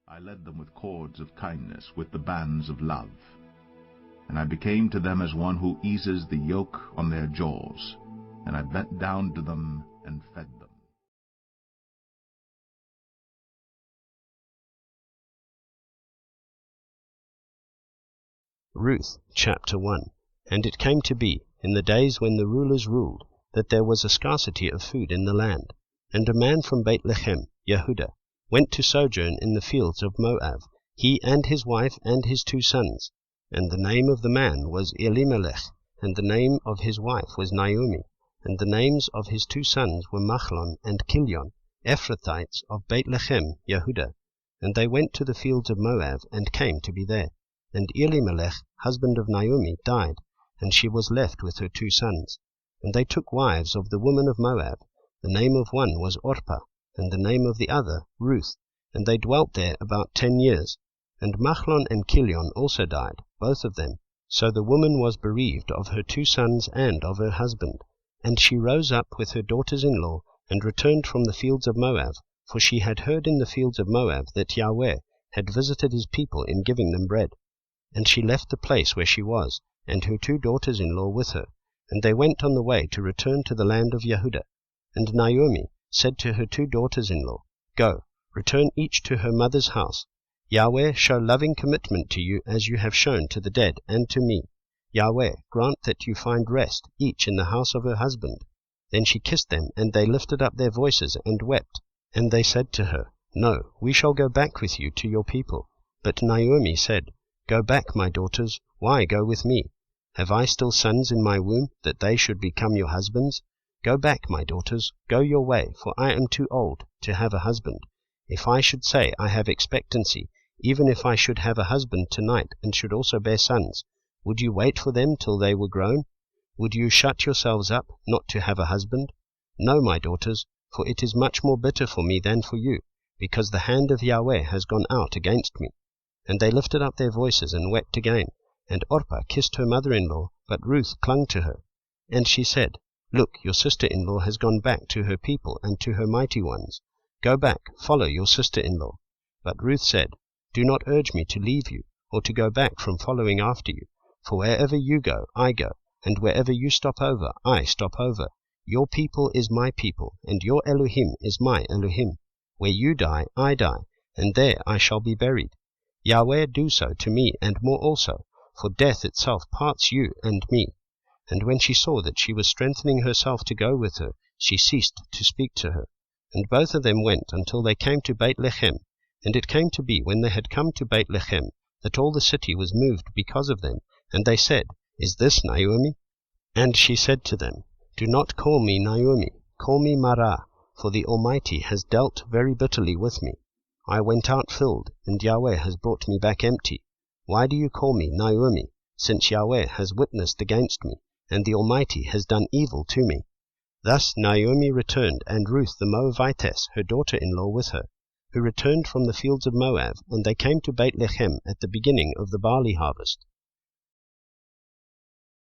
I led them with cords of kindness, with the bands of love. And I became to them as one who eases the yoke on their jaws, and I bent down to them and fed them. Ruth chapter 1. And it came to be, in the days when the rulers ruled, that there was a scarcity of food in the land. And a man from Bethlehem, Yehudah, went to sojourn in the fields of Moab, he and his wife and his 2 sons. And the name of the man was Elimelech, and the name of his wife was Naomi, and the names of his 2 sons were Machlon and Kilion, Ephrathites of Bethlehem, Yehudah. And they went to the fields of Moab, and came to be there. And Elimelech, husband of Naomi, died, and she was left with her 2 sons. And they took wives of the women of Moab. The name of one was Orpah, and the name of the other Ruth, and they dwelt there about 10 years. And Machlon and Kilion also died, both of them. So the woman was bereaved of her 2 sons and of her husband. And she rose up with her daughters-in-law, and returned from the fields of Moab, for she had heard in the fields of Moab that Yahweh had visited his people in giving them bread. And she left the place where she was, and her 2 daughters-in-law with her, and they went on the way to return to the land of Yehudah. And Naomi said to her 2 daughters-in-law, Go, return each to her mother's house. Yahweh show loving commitment to you as you have shown to the dead and to me. Yahweh grant that you find rest, each in the house of her husband. Then she kissed them, and they lifted up their voices and wept. And they said to her, No, we shall go back with you to your people. But Naomi said, Go back, my daughters, why go with me? Have I still sons in my womb, that they should become your husbands? Go back, my daughters, go your way, for I am too old to have a husband. If I should say I have expectancy, even if I should have a husband tonight, and should also bear sons, would you wait for them till they were grown? Would you shut yourselves up, not to have a husband? No, my daughters, for it is much more bitter for me than for you, because the hand of Yahweh has gone out against me. And they lifted up their voices and wept again. And Orpah kissed her mother-in-law, but Ruth clung to her. And she said, Look, your sister-in-law has gone back to her people and to her mighty ones. Go back, follow your sister-in-law. But Ruth said, Do not urge me to leave you, or to go back from following after you. For wherever you go, I go, and wherever you stop over, I stop over. Your people is my people, and your Elohim is my Elohim. Where you die, I die, and there I shall be buried. Yahweh do so to me, and more also, for death itself parts you and me. And when she saw that she was strengthening herself to go with her, she ceased to speak to her. And both of them went until they came to Bethlehem. And it came to be, when they had come to Bethlehem, that all the city was moved because of them. And they said, Is this Naomi? And she said to them, Do not call me Naomi, call me Marah, for the Almighty has dealt very bitterly with me. I went out filled, and Yahweh has brought me back empty. Why do you call me Naomi, since Yahweh has witnessed against me, and the Almighty has done evil to me? Thus Naomi returned, and Ruth the Moabitess, her daughter-in-law, with her, who returned from the fields of Moab, and they came to Bethlehem at the beginning of the barley harvest.